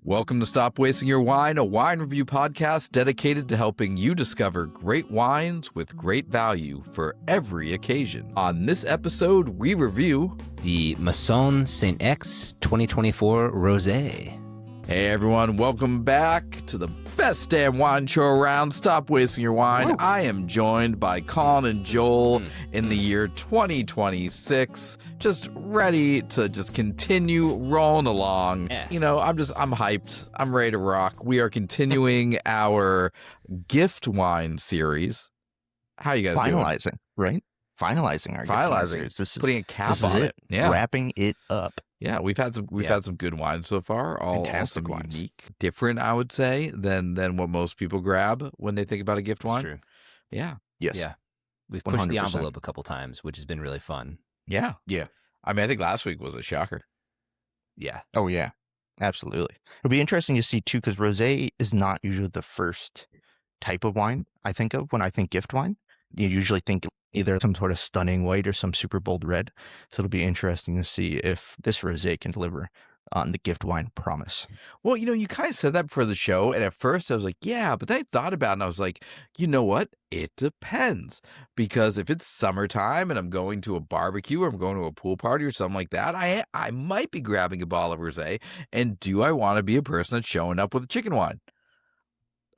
Welcome to Stop Wasting Your Wine, a wine review podcast dedicated to helping you discover great wines with great value for every occasion. On this episode, we review the Masson Saint X 2024 Rosé. Hey everyone, welcome back to the best damn wine show around. Stop wasting your wine. Whoa. I am joined by Colin and Joel in the year 2026, just ready to just continue rolling along. Yeah. You know, I'm hyped. I'm ready to rock. We are continuing our gift wine series. How you guys finalizing, doing? Right? Finalizing our gift wine series. This is putting a cap this on is it. Yeah. Wrapping it up. Yeah, we've had some good wines so far. All Fantastic some wines. Unique, different, I would say, than what most people grab when they think about a gift wine. That's true. Yeah. Yes. Yeah. We've pushed the 100%. envelope a couple times, which has been really fun. Yeah. Yeah. I mean, I think last week was a shocker. Yeah. Oh yeah. Absolutely. It'll be interesting to see too, because rosé is not usually the first type of wine I think of when I think gift wine. You usually think either some sort of stunning white or some super bold red. So it'll be interesting to see if this rosé can deliver on the gift wine promise. Well, you know, you kind of said that before the show, and at first I was like, yeah, but then I thought about it, and I was like, you know what? It depends. Because if it's summertime and I'm going to a barbecue or I'm going to a pool party or something like that, I might be grabbing a bottle of rosé. And do I want to be a person that's showing up with a chicken wine?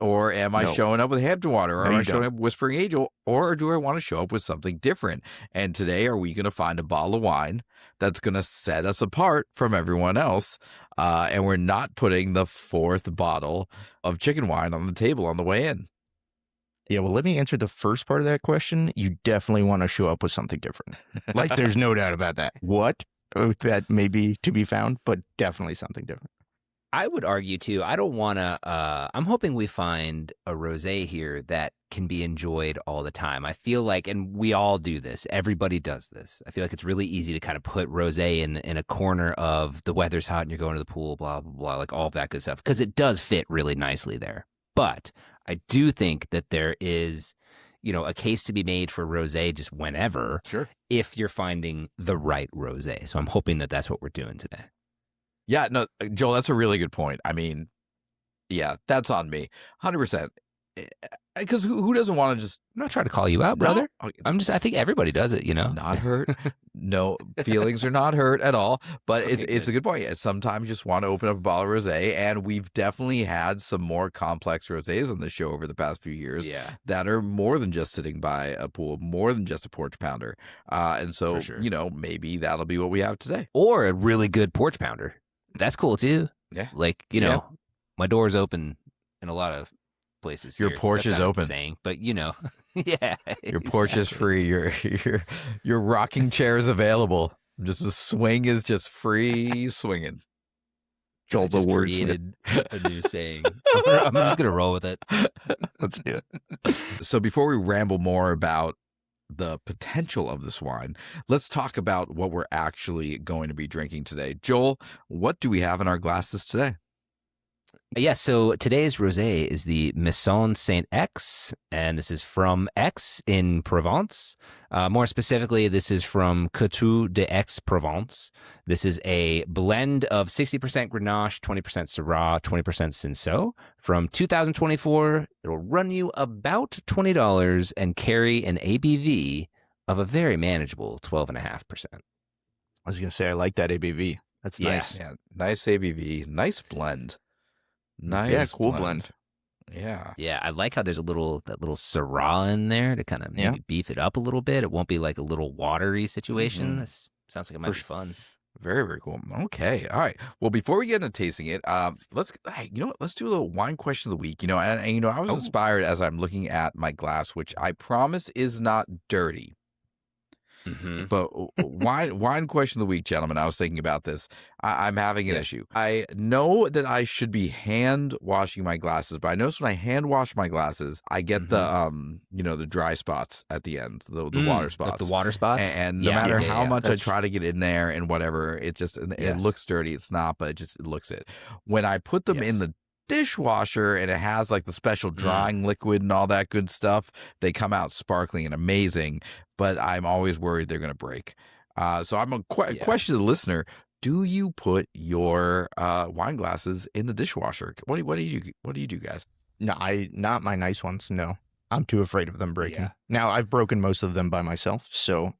Or am I No. showing up with Hampton Water? Or No, am I you showing don't. up with Whispering Angel? Or do I want to show up with something different? And today, are we going to find a bottle of wine that's going to set us apart from everyone else? And we're not putting the fourth bottle of chicken wine on the table on the way in. Yeah, well, let me answer the first part of that question. You definitely want to show up with something different. Like, there's no doubt about that. What? Oh, that may be to be found, but definitely something different. I would argue too, I don't want to, I'm hoping we find a rosé here that can be enjoyed all the time. I feel like, and we all do this, everybody does this. I feel like it's really easy to kind of put rosé in a corner of the weather's hot and you're going to the pool, blah, blah, blah, like all of that good stuff, because it does fit really nicely there. But I do think that there is, you know, a case to be made for rosé just whenever, Sure. if you're finding the right rosé. So I'm hoping that that's what we're doing today. Yeah, no, Joel, that's a really good point. I mean, yeah, that's on me. 100%. Because who doesn't want to just... I'm not trying to call you out, brother. No, I think everybody does it, you know? not hurt. No, feelings are not hurt at all. But Okay, it's a good point. Yeah, sometimes you just want to open up a bottle of rosé, and we've definitely had some more complex rosés on the show over the past few years Yeah. that are more than just sitting by a pool, more than just a porch pounder. And so, For sure. you know, maybe that'll be what we have today. Or a really good porch pounder. That's cool too. Yeah. Like, you know, my door's open in a lot of places. Your here. porch That's is not open. Saying, but you know, yeah. Your porch is exactly. free. Your rocking chair is available. Just the swing is just free swinging. Joel, the Just wordsmith. created a new saying. I'm just gonna roll with it. Let's do it. So before we ramble more about the potential of this wine, let's talk about what we're actually going to be drinking today. Joel, what do we have in our glasses today? Yes, so today's rosé is the Masson Saint X, and this is from Aix in Provence. More specifically, this is from Coteaux de Aix-Provence. This is a blend of 60% Grenache, 20% Syrah, 20% Cinsault. From 2024, it'll run you about $20 and carry an ABV of a very manageable 12.5%. I was going to say, I like that ABV. That's Yeah. nice. Yeah, nice ABV, nice blend. Nice, Yeah, cool blend. Yeah. Yeah, I like how there's that little Syrah in there to kind of maybe beef it up a little bit. It won't be like a little watery situation. This sounds like it might be fun. Very, very cool. Okay. All right. Well, before we get into tasting it, let's do a little wine question of the week. You know, and you know, I was inspired as I'm looking at my glass, which I promise is not dirty. Mm-hmm. But wine question of the week, gentlemen. I was thinking about this. I'm having an issue. I know that I should be hand washing my glasses, but I notice when I hand wash my glasses, I get the the dry spots at the end, the water spots, the water spots. And no matter how much I try to get in there and whatever, it just it looks dirty. It's not, but it looks it. When I put them in the dishwasher and it has like the special drying liquid and all that good stuff, they come out sparkling and amazing, but I'm always worried they're going to break. So I'm a question to the listener. do you put your wine glasses in the dishwasher? What do you do, guys? No, not my nice ones. No, I'm too afraid of them breaking. Yeah. Now I've broken most of them by myself, so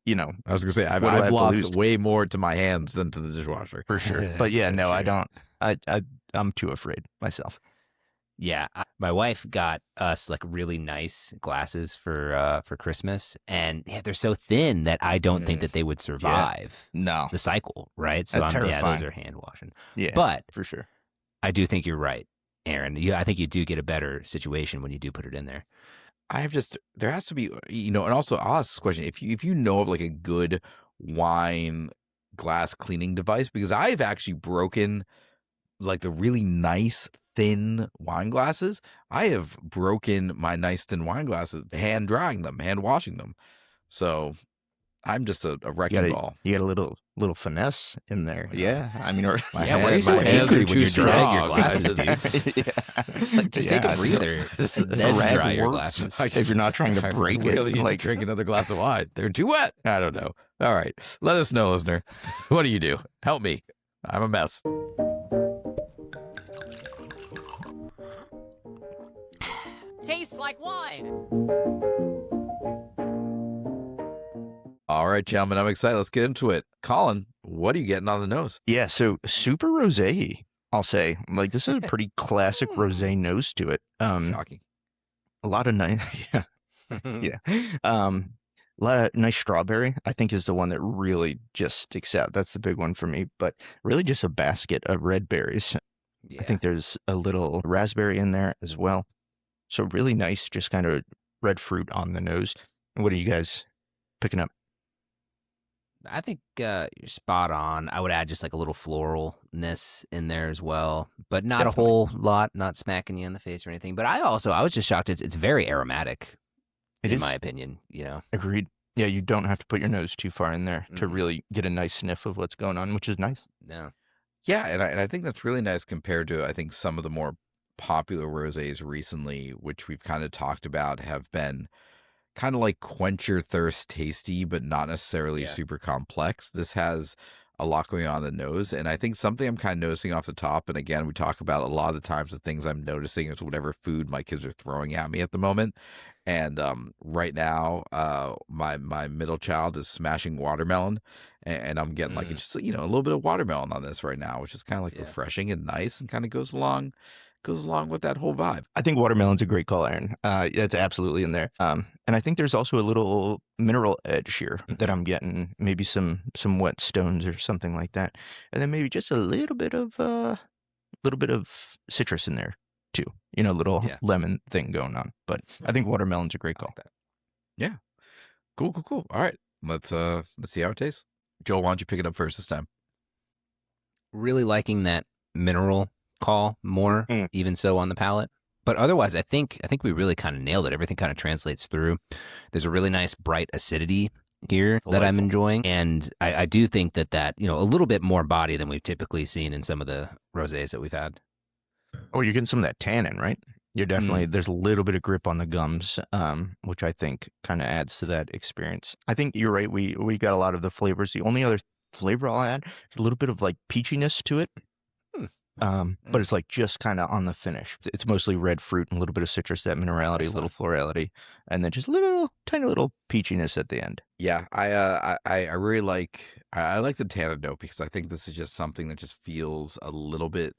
you know, I was gonna say what do I I've have to lost lose? way more to my hands than to the dishwasher. For sure. But yeah, That's no, I true. don't. I'm too afraid myself. Yeah, my wife got us like really nice glasses for Christmas, and yeah, they're so thin that I don't think that they would survive No, the cycle, right? So that's yeah, those terrifying. are hand washing. Yeah, But for sure. I do think you're right, Aaron. I think you do get a better situation when you do put it in there. There has to be, and also I'll ask this question. If you know of like a good wine glass cleaning device, because I've actually broken like the really nice thin wine glasses. I have broken my nice thin wine glasses hand drying them, hand washing them. So I'm just a wrecking ball. You got a little finesse in there. Oh, Yeah, I mean, or My Yeah, why are you so my hands angry are when too you're drying your strong. glasses, dude? yeah. Like, just take a breather, then rag dry your works. glasses. If you're not trying to break I really it, need like to drink another glass of wine. They're too wet. I don't know. All right. Let us know, listener. What do? Help me. I'm a mess. Tastes like wine. All right, gentlemen, I'm excited. Let's get into it. Colin, what are you getting on the nose? yeah. So super rosé, I'll say. Like this is a pretty classic rosé nose to it. Shocking. A lot of nice, yeah, yeah. A lot of nice strawberry, I think, is the one that really just sticks out. That's the big one for me. But really, just a basket of red berries. Yeah. I think there's a little raspberry in there as well. So really nice, just kind of red fruit on the nose. What are you guys picking up? I think you're spot on. I would add just like a little floralness in there as well, but not Definitely. a whole lot, not smacking you in the face or anything. But I was just shocked. It's very aromatic, It in is my opinion. agreed. Yeah, you don't have to put your nose too far in there to Mhm. really get a nice sniff of what's going on, which is nice. No. Yeah, and I think that's really nice compared to, I think, some of the more popular rosés recently, which we've kind of talked about, have been kind of like quench your thirst tasty, but not necessarily Yeah. super complex. This has a lot going on in the nose. And I think something I'm kind of noticing off the top, and again, we talk about a lot of the times the things I'm noticing is whatever food my kids are throwing at me at the moment. And right now, my middle child is smashing watermelon, and I'm getting like just a little bit of watermelon on this right now, which is kind of like Yeah. refreshing and nice, and kind of goes along with that whole vibe. I think watermelon's a great call, Aaron. It's absolutely in there. And I think there's also a little mineral edge here that I'm getting, maybe some wet stones or something like that, and then maybe just a little bit of citrus in there too. Little Yeah. lemon thing going on. But I think watermelon's a great I call. like that. Yeah, cool. All right, let's see how it tastes. Joel, why don't you pick it up first this time? Really liking that mineral call more, even so on the palate. But otherwise, I think we really kind of nailed it. Everything kind of translates through. There's a really nice bright acidity here that I'm Delightful. enjoying, and I do think that a little bit more body than we've typically seen in some of the rosés that we've had. Oh, you're getting some of that tannin, right? You're definitely there's a little bit of grip on the gums, which I think kind of adds to that experience. I think you're right. We got a lot of the flavors. The only other flavor I'll add is a little bit of like peachiness to it. But it's like just kind of on the finish. It's mostly red fruit and a little bit of citrus, that minerality, a little florality, and then just tiny little peachiness at the end. Yeah, I really like I like the tannin note, because I think this is just something that just feels a little bit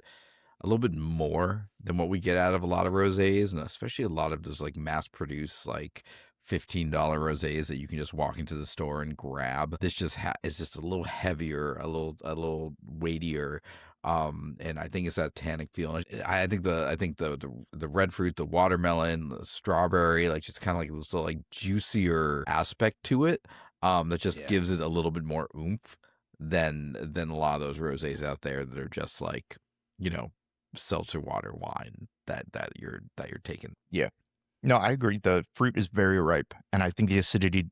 more than what we get out of a lot of rosés, and especially a lot of those like mass produced like $15 rosés that you can just walk into the store and grab. This just is just a little heavier, a little weightier. And I think it's that tannic feeling. I think the red fruit, the watermelon, the strawberry, like just kind of like this little like juicier aspect to it. That just gives it a little bit more oomph than a lot of those rosés out there that are just like, seltzer water wine that you're taking. Yeah. No, I agree. The fruit is very ripe, and I think the acidity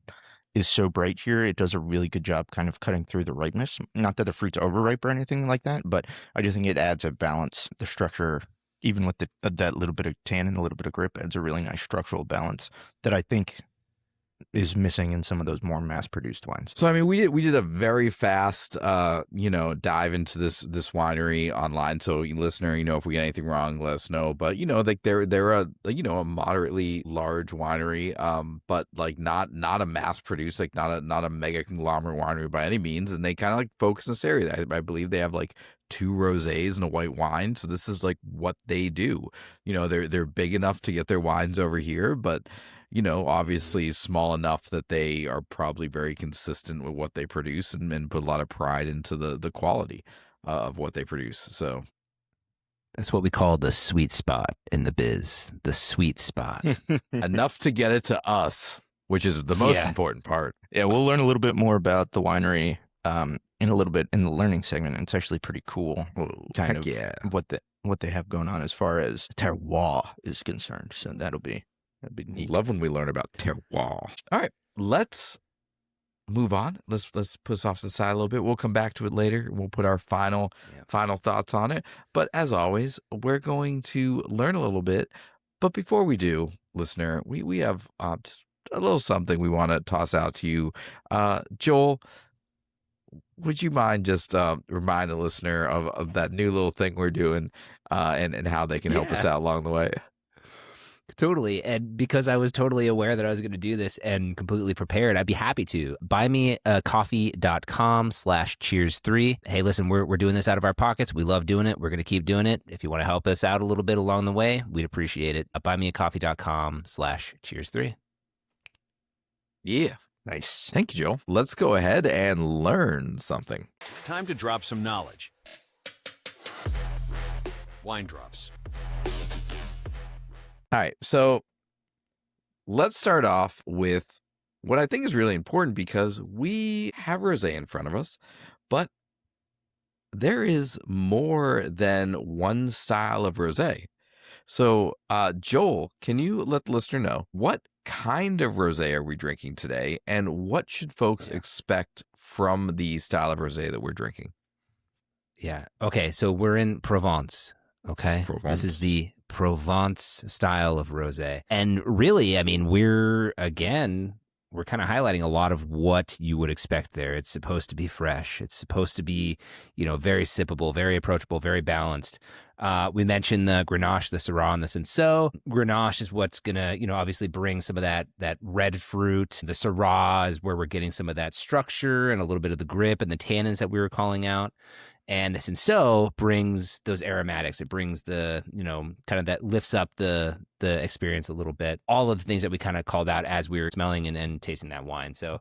is so bright here. It does a really good job kind of cutting through the ripeness. Not that the fruit's overripe or anything like that, but I just think it adds a balance. The structure, even with that little bit of tannin, a little bit of grip, adds a really nice structural balance that I think is missing in some of those more mass-produced wines. So I mean, we did a very fast, dive into this winery online. So listener, if we get anything wrong, let us know. But like they're a a moderately large winery, but like not a mass produced, like not a mega conglomerate winery by any means. And they kind of like focus in this area. I believe they have like 2 rosés and a white wine. So this is like what they do. They're big enough to get their wines over here, but obviously small enough that they are probably very consistent with what they produce and put a lot of pride into the quality of what they produce. So That's what we call the sweet spot in the biz. The sweet spot. enough to get it to us, which is the most important part. Yeah, we'll learn a little bit more about the winery in a little bit in the learning segment. And it's actually pretty cool, kind of what they have going on as far as terroir is concerned. So that'd be neat. Love when we learn about terroir. All right, let's move on. Let's put this off to the side a little bit. We'll come back to it later. We'll put our final thoughts on it. But as always, we're going to learn a little bit. But before we do, listener, we have just a little something we want to toss out to you. Joel, would you mind just remind the listener of that new little thing we're doing and how they can help us out along the way? Totally. And because I was totally aware that I was going to do this and completely prepared, I'd be happy to. buymeacoffee.com/cheers3. Hey, listen, we're doing this out of our pockets. We love doing it. We're going to keep doing it. If you want to help us out a little bit along the way, we'd appreciate it. buymeacoffee.com/cheers3. Yeah. Nice. Thank you, Joel. Let's go ahead and learn something. Time to drop some knowledge. Wine drops. All right, so let's start off with what I think is really important because we have rosé in front of us, but there is more than one style of rosé. So, Joel, can you let the listener know what kind of rosé are we drinking today, and what should folks expect from the style of rosé that we're drinking? Yeah. Okay, so we're in Provence. Okay, Provence. This is the Provence style of rosé, and really, I mean, we're kind of highlighting a lot of what you would expect there. It's supposed to be fresh. It's supposed to be, very sippable, very approachable, very balanced. We mentioned the Grenache, the Syrah, and the Cinsault. Grenache is what's gonna, obviously bring some of that red fruit. The Syrah is where we're getting some of that structure and a little bit of the grip and the tannins that we were calling out. And the Cinsault brings those aromatics. It brings the, kind of that lifts up the experience a little bit. All of the things that we kind of called out as we were smelling and tasting that wine. So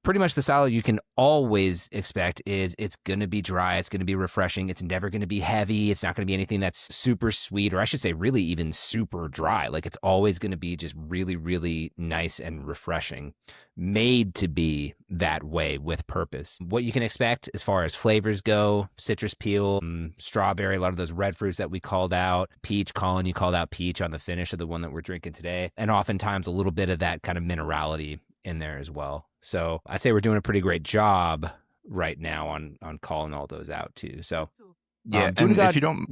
pretty much the style you can always expect is it's going to be dry. It's going to be refreshing. It's never going to be heavy. It's not going to be anything that's super sweet, or I should say really even super dry. Like it's always going to be just really, really nice and refreshing, made to be that way with purpose. What you can expect as far as flavors go: citrus peel, strawberry, a lot of those red fruits that we called out, peach. Colin, you called out peach on the finish of the one that we're drinking today, and oftentimes a little bit of that kind of minerality in there as well. So I'd say we're doing a pretty great job right now on calling all those out too. So yeah, and if you don't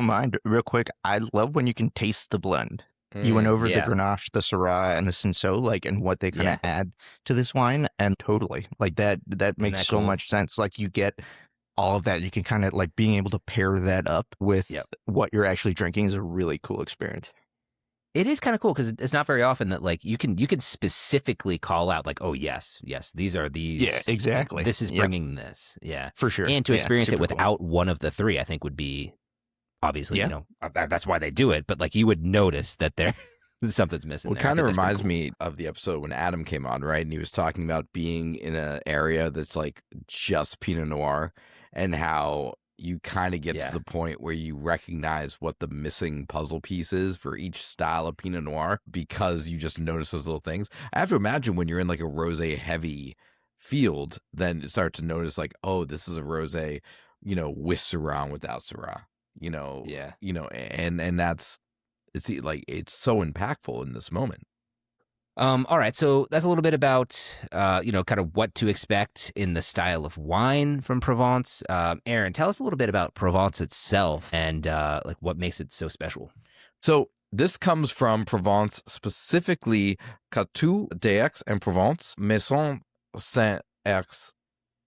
mind, real quick, I love when you can taste the blend. You went over the Grenache, the Syrah, and the Cinsault, and what they kind of add to this wine, and totally, that makes so much sense. Like you get all of that. You can kind of being able to pair that up with what you're actually drinking is a really cool experience. It is kind of cool because it's not very often that you can specifically call out oh yes, these are these. Yeah, exactly. This is bringing this. Yeah, for sure. And to experience it cool. without one of the three, I think would be obviously that's why they do it. But you would notice that there something's missing. Well, it kind of reminds me of the episode when Adam came on, right? And he was talking about being in an area that's just Pinot Noir and how you kind of get to the point where you recognize what the missing puzzle piece is for each style of Pinot Noir because you just notice those little things. I have to imagine when you're in a rosé heavy field, then start to notice oh, this is a rosé, with Syrah and without Syrah, and that's, it's so impactful in this moment. All right, so that's a little bit about, kind of what to expect in the style of wine from Provence. Aaron, tell us a little bit about Provence itself and what makes it so special. So This comes from Provence, specifically Coteaux d'Aix and Provence. Masson Saint-X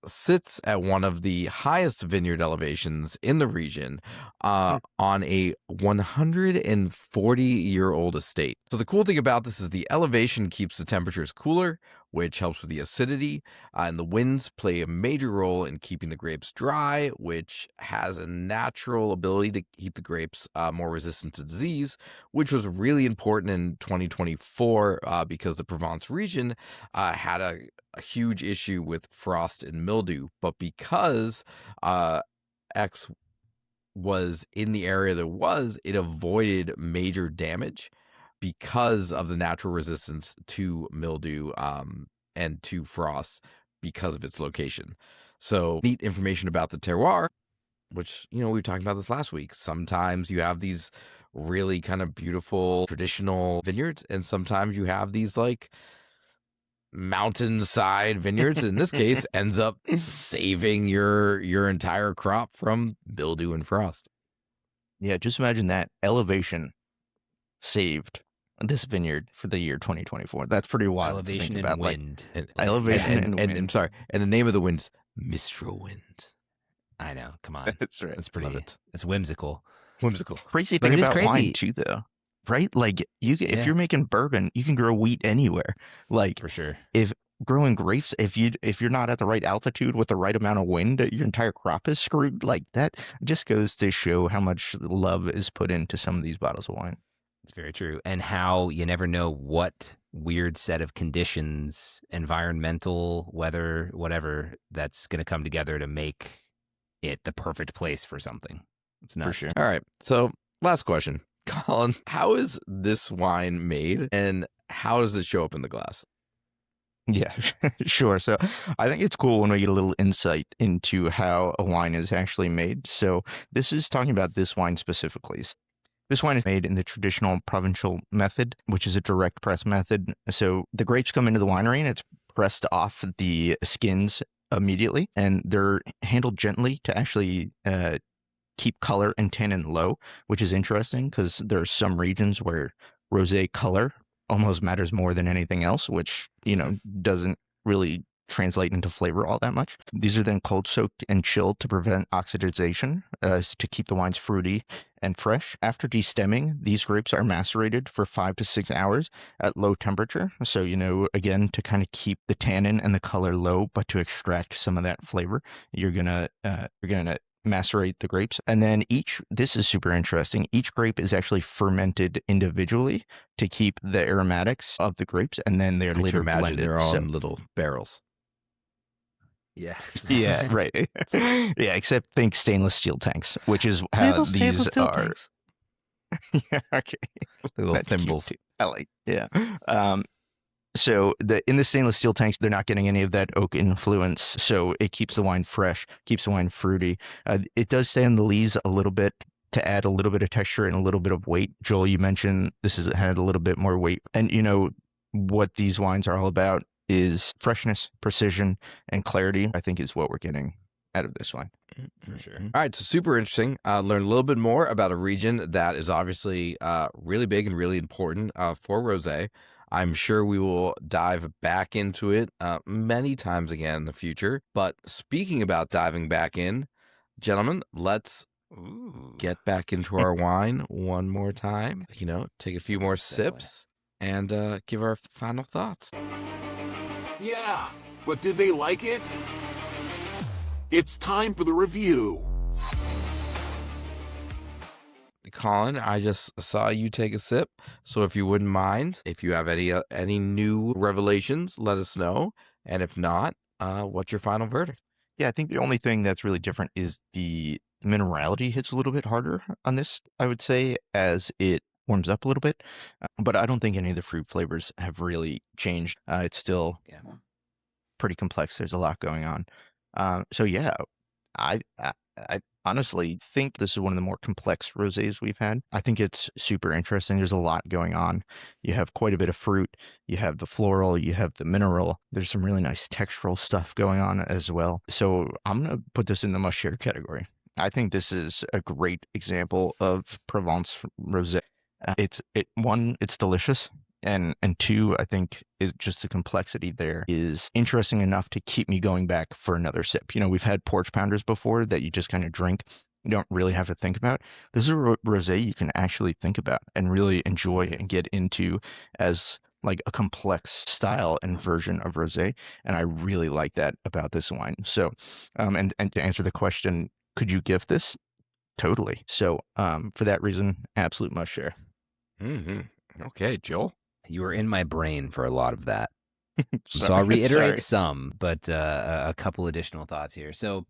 sits at one of the highest vineyard elevations in the region on a 140-year-old estate. So the cool thing about this is the elevation keeps the temperatures cooler, which helps with the acidity, and the winds play a major role in keeping the grapes dry, which has a natural ability to keep the grapes more resistant to disease, which was really important in 2024 because the Provence region had a huge issue with frost and mildew. But because X was in the area there was, it avoided major damage because of the natural resistance to mildew and to frost because of its location. So neat information about the terroir, which, we were talking about this last week. Sometimes you have these really kind of beautiful traditional vineyards, and sometimes you have these like mountainside vineyards. In this case, ends up saving your entire crop from mildew and frost. Yeah, just imagine that elevation saved this vineyard for the year 2024. That's pretty wild. Elevation to think and about. wind. Elevation and wind. I'm sorry, and the name of the wind's Mistral Wind. I know. Come on. That's right. That's pretty. Love it. It's whimsical. Whimsical. Crazy But thing it is about wine crazy. too, though, right? Like if Yeah. you're making bourbon, you can grow wheat anywhere. Like For sure. if growing grapes, if you're not at the right altitude with the right amount of wind, your entire crop is screwed. Like that just goes to show how much love is put into some of these bottles of wine. It's very true. And how you never know what weird set of conditions, environmental, weather, whatever, that's going to come together to make it the perfect place for something. It's nuts. For sure. All right. So last question. Colin, how is this wine made and how does it show up in the glass? Yeah, sure. So I think it's cool when we get a little insight into how a wine is actually made. So this is talking about this wine specifically. This wine is made in the traditional Provençal method, which is a direct press method. So the grapes come into the winery and it's pressed off the skins immediately, and they're handled gently to actually keep color and tannin low, which is interesting because there are some regions where rosé color almost matters more than anything else, which, doesn't really translate into flavor all that much. These are then cold soaked and chilled to prevent oxidization, to keep the wines fruity and fresh. After destemming, these grapes are macerated for 5 to 6 hours at low temperature. So, again, to kind of keep the tannin and the color low, but to extract some of that flavor, you're gonna macerate the grapes. And then this is super interesting, each grape is actually fermented individually to keep the aromatics of the grapes, and then they're I can later imagine blended. their own little barrels. Yeah. Yeah, right. Yeah, except think stainless steel tanks, which is how these are. Yeah, okay. Little That's cute thimbles. too. I like, yeah. So in the stainless steel tanks, they're not getting any of that oak influence, so it keeps the wine fresh, keeps the wine fruity. It does stay on the lees a little bit to add a little bit of texture and a little bit of weight. Joel, you mentioned this had a little bit more weight, and what these wines are all about is freshness, precision, and clarity. I think is what we're getting out of this wine. For sure. All right, so super interesting. Learn a little bit more about a region that is obviously really big and really important for rosé. I'm sure we will dive back into it many times again in the future. But speaking about diving back in, gentlemen, let's get back into our wine one more time. Take a few more sips and give our final thoughts. Yeah, but did they like it? It's time for the review. Colin, I just saw you take a sip, so if you wouldn't mind, if you have any new revelations, let us know. And if not, what's your final verdict? Yeah, I think the only thing that's really different is the minerality hits a little bit harder on this, I would say, as it warms up a little bit. But I don't think any of the fruit flavors have really changed. It's still pretty complex. There's a lot going on. So yeah, I honestly think this is one of the more complex rosés we've had. I think it's super interesting. There's a lot going on. You have quite a bit of fruit. You have the floral. You have the mineral. There's some really nice textural stuff going on as well. So I'm going to put this in the must-share category. I think this is a great example of Provence rosé. It's delicious. And two, I think just the complexity there is interesting enough to keep me going back for another sip. We've had porch pounders before that you just kind of drink. You don't really have to think about. This is a rosé you can actually think about and really enjoy and get into as like a complex style and version of rosé. And I really like that about this wine. So, and to answer the question, could you gift this? Totally. So, for that reason, absolute must share. Okay, Joel. You were in my brain for a lot of that. So Sorry, I'll reiterate sorry. some, but a couple additional thoughts here. So,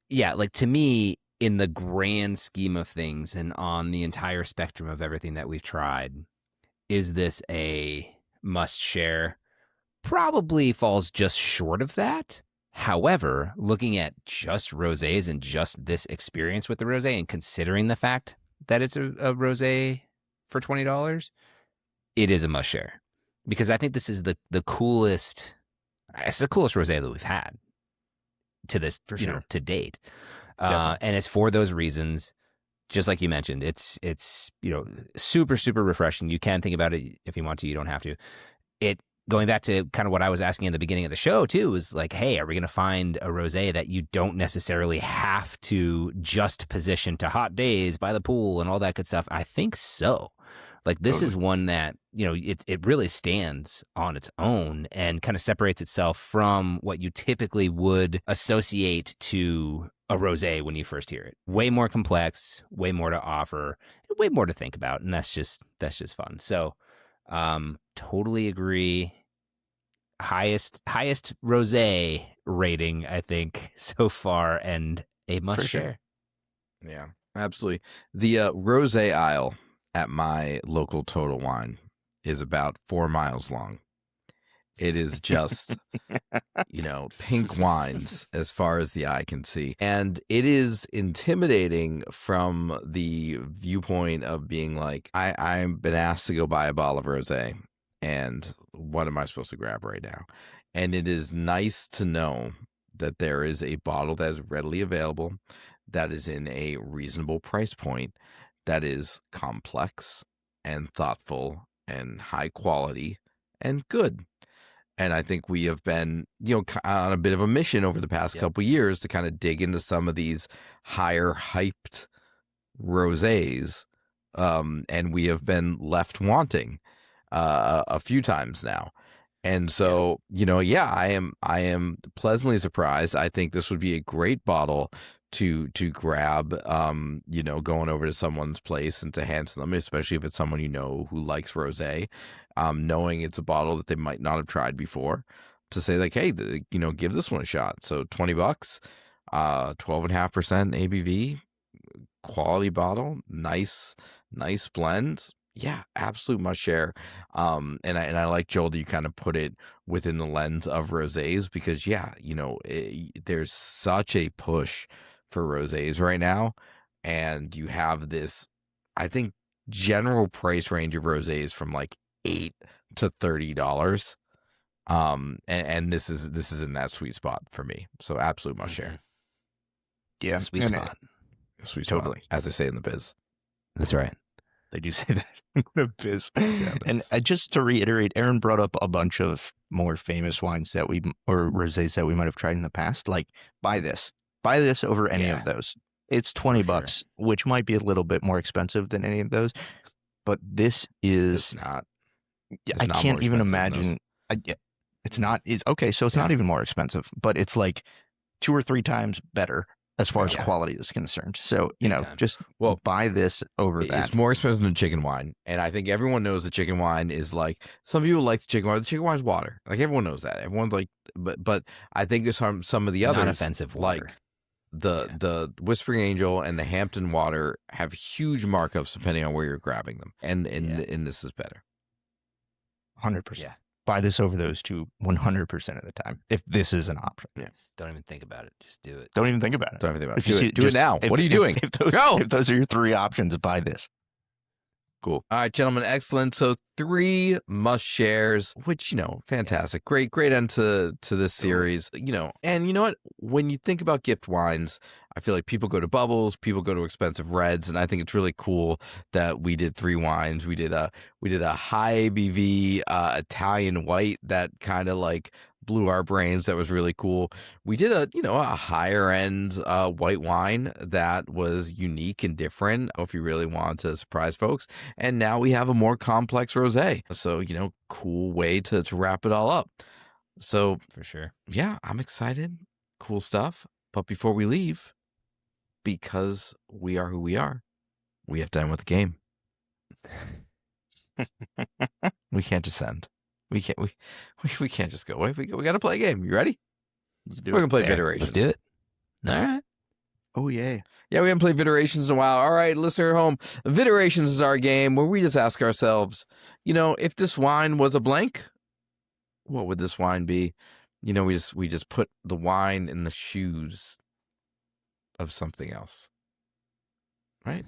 yeah, like to me, in the grand scheme of things and on the entire spectrum of everything that we've tried, is this a must share? Probably falls just short of that. However, looking at just rosés and just this experience with the rosé and considering the fact that it's a rosé for $20, it is a must share because I think this is the coolest. It's the coolest rosé that we've had to this, For sure. to date. And it's for those reasons, just like you mentioned, it's super, super refreshing. You can think about it if you want to, you don't have to. Going back to kind of what I was asking in the beginning of the show too, is like, hey, are we going to find a rosé that you don't necessarily have to just position to hot days by the pool and all that good stuff? I think so. Like this is one that, it really stands on its own and kind of separates itself from what you typically would associate to a rosé when you first hear it. Way more complex, way more to offer, way more to think about, and that's just fun. So, totally agree. Highest rosé rating, I think, so far, and a must For sure. share. Yeah, absolutely. The rosé aisle at my local Total Wine is about 4 miles long. It is just, pink wines as far as the eye can see. And it is intimidating from the viewpoint of being like, I've been asked to go buy a bottle of rosé, and what am I supposed to grab right now? And it is nice to know that there is a bottle that is readily available, that is in a reasonable price point, that is complex and thoughtful and high quality and good. And I think we have been, on a bit of a mission over the past couple of years to kind of dig into some of these higher hyped rosés, and we have been left wanting a few times now. And so, I am pleasantly surprised. I think this would be a great bottle to grab, going over to someone's place and to hand to them, especially if it's someone who likes rosé, knowing it's a bottle that they might not have tried before, to say like, hey, give this one a shot. So $20, 12.5% ABV, quality bottle, nice blend. Yeah, absolute must share. And I like, Joel, that you kind of put it within the lens of rosés because there's such a push for rosés right now, and you have this, I think, general price range of rosés from like $8 to $30. And this is in that sweet spot for me. So absolute must share. Yeah, Sweet spot. Sweet Totally. spot, as they say in the biz. That's right. They do say that in the biz. Yeah, And just to reiterate, Aaron brought up a bunch of more famous wines or rosés that we might have tried in the past. Like, buy this over any of those. It's $20, which might be a little bit more expensive than any of those, but this is It's not. I not can't more even expensive than imagine. It's not. It's okay. So it's not even more expensive, but it's like 2 or 3 times better as far as quality is concerned. So just buy this over that. It's more expensive than chicken wine, and I think everyone knows that chicken wine is like, some people like the chicken wine. The chicken wine is water. Like, everyone knows that. Everyone's like, but I think it's some of the others, Not offensive water. like the Whispering Angel and the Hampton Water, have huge markups depending on where you're grabbing them, and this is better. 100%. Yeah. Buy this over those two 100% of the time, if this is an option. Yeah. Don't even think about it. Just do it. Don't even think about it. Don't even think about If it. you see- Do it just- now. if- What are you doing? If those, Go. If those are your 3 options, buy this. Cool. All right, gentlemen, excellent. So 3 must shares, which, fantastic. Great end to this series. And you know what? When you think about gift wines, I feel like people go to bubbles, people go to expensive reds, and I think it's really cool that we did 3 wines. We did a high ABV Italian white that kind of like blew our brains. That was really cool. We did a higher end white wine that was unique and different if you really want to surprise folks. And now we have a more complex rosé. So, cool way to wrap it all up. So For sure. yeah, I'm excited. Cool stuff. But before we leave, because we are who we are, we have to end with the game. We can't just end. We can't just go away. We got to play a game. You ready? Let's do We're it. gonna play Fair. Viterations. Let's do it. All right. Oh, yay. Yeah, we haven't played Viterations in a while. All right, listener at home, Viterations is our game where we just ask ourselves, if this wine was a blank, what would this wine be? We just put the wine in the shoes of something else. Right?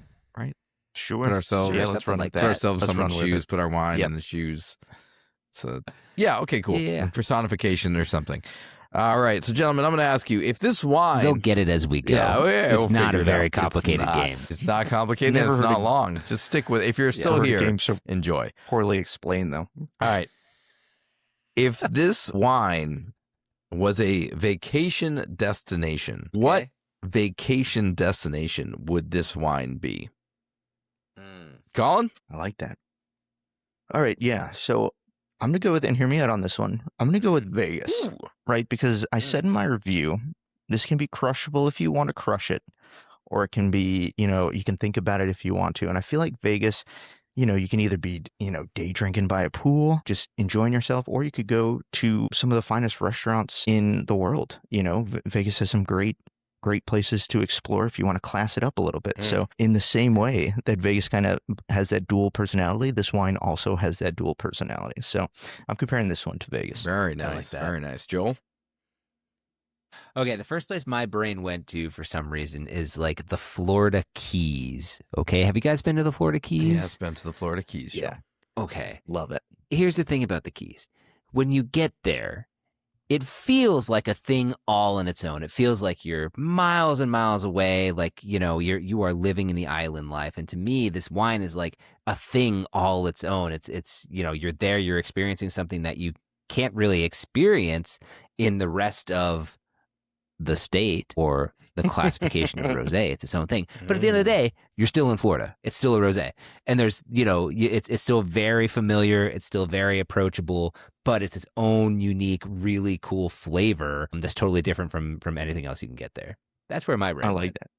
Sure. Put ourselves, Yeah, Sure, let's something run like with that. put that. ourselves in Let's someone's run with shoes, it. put our wine Yep. in the shoes. So, yeah, okay, cool. Yeah. Personification or something. All right, so gentlemen, I'm going to ask you, if this wine... They'll get it as we go. Yeah, it's we'll not figure a it very out. complicated game. It's not complicated. Never It's heard not a- long. Just stick with it. If you're still Heard a here, game so enjoy. poorly explained, though. All right. If this wine was a vacation destination, what vacation destination would this wine be? Colin? I like that. All right, yeah. So I'm gonna go with, and hear me out on this one. I'm gonna go with Vegas, right? Because I said in my review, this can be crushable if you want to crush it, or it can be, you can think about it if you want to. And I feel like Vegas, you can either be, day drinking by a pool, just enjoying yourself, or you could go to some of the finest restaurants in the world. Vegas has some great places to explore if you want to class it up a little bit. So in the same way that Vegas kind of has that dual personality, this wine also has that dual personality. So I'm comparing this one to Vegas. Very I like nice. that. Very nice. Joel? Okay, the first place my brain went to for some reason is like the Florida Keys. Okay, have you guys been to the Florida Keys? Yeah, it's been to the Florida Keys. Yeah, Okay, love it. here's the thing about the Keys. When you get there, it feels like a thing all on its own. It feels like you're miles and miles away, like, you are living in the island life. And to me, this wine is like a thing all its own. It's you're there, you're experiencing something that you can't really experience in the rest of the state or the classification of rosé. It's its own thing. But at the end of the day, you're still in Florida. It's still a rosé. And there's, it's still very familiar. It's still very approachable, but it's its own unique, really cool flavor that's totally different from anything else you can get there. That's where my brain I like that.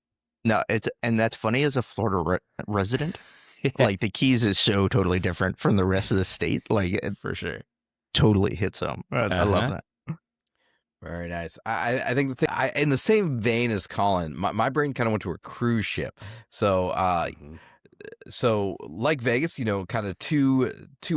No, and that's funny as a Florida resident. that. Like the Keys is so totally different from the rest of the state. Like it For sure. totally hits home. I love that. Very nice. I think in the same vein as Colin, my brain kind of went to a cruise ship. So so like Vegas, kind of two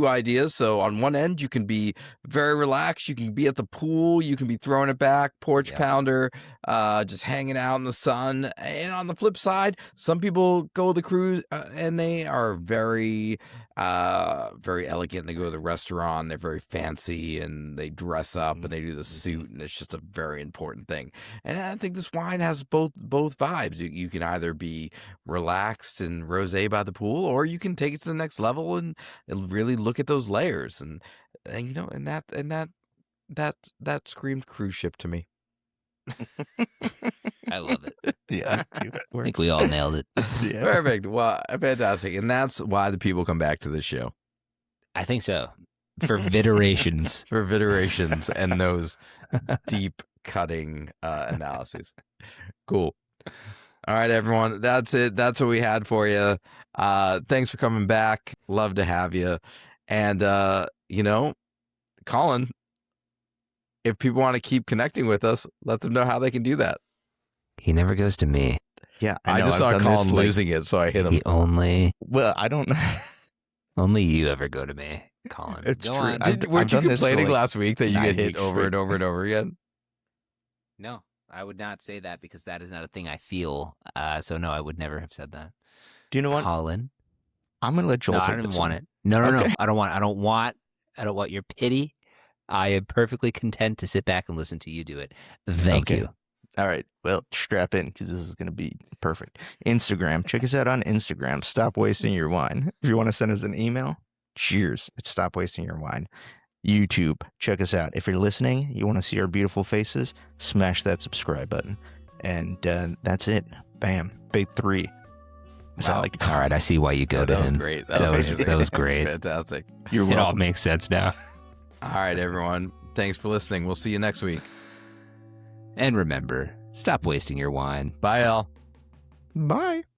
ideas. So on one end, you can be very relaxed. You can be at the pool. You can be throwing it back, porch pounder, just hanging out in the sun. And on the flip side, some people go to the cruise and they are very, very elegant. They go to the restaurant. They're very fancy and they dress up and they do the suit. And it's just a very important thing. And I think this wine has both vibes. You can either be relaxed and rosé by the pool, or you can take it to the next level and really look at those layers. And that screamed cruise ship to me. I love it. Yeah, I think we all nailed it. Yeah. Perfect. Well, fantastic. And that's why the people come back to this show. I think so. For Viterations. For Viterations and those deep cutting analyses. Cool. All right, everyone. That's it. That's what we had for you. Thanks for coming back. Love to have you. And, Colin, if people want to keep connecting with us, let them know how they can do that. He never goes to me. Yeah, I know, just I've saw done Colin this, like- losing it, so I hit him. He Well, I don't know. only you ever go to me, Colin. It's Go true. on. I've Weren't you done this for, complaining like, last week that you 9 get hit weeks over straight. and over and over again? No, I would not say that because that is not a thing I feel. So no, I would never have said that. Do you know what? Colin. I'm gonna let Joel No, I take don't even this want one. it. No. Okay. I don't want your pity. I am perfectly content to sit back and listen to you do it. Thank Okay. you. All right. Well, strap in because this is going to be perfect. Instagram. Check us out on Instagram. Stop wasting your wine. If you want to send us an email, cheers. It's Stop Wasting Your Wine. YouTube. Check us out. If you're listening, you want to see our beautiful faces, smash that subscribe button. And that's it. Bam. Big 3. As I Wow. like to call All right, I see why you go to That was him. great. That was amazing. that was great. Fantastic. You're It all welcome. makes sense now. All right, everyone. Thanks for listening. We'll see you next week. And remember, stop wasting your wine. Bye, all. Bye.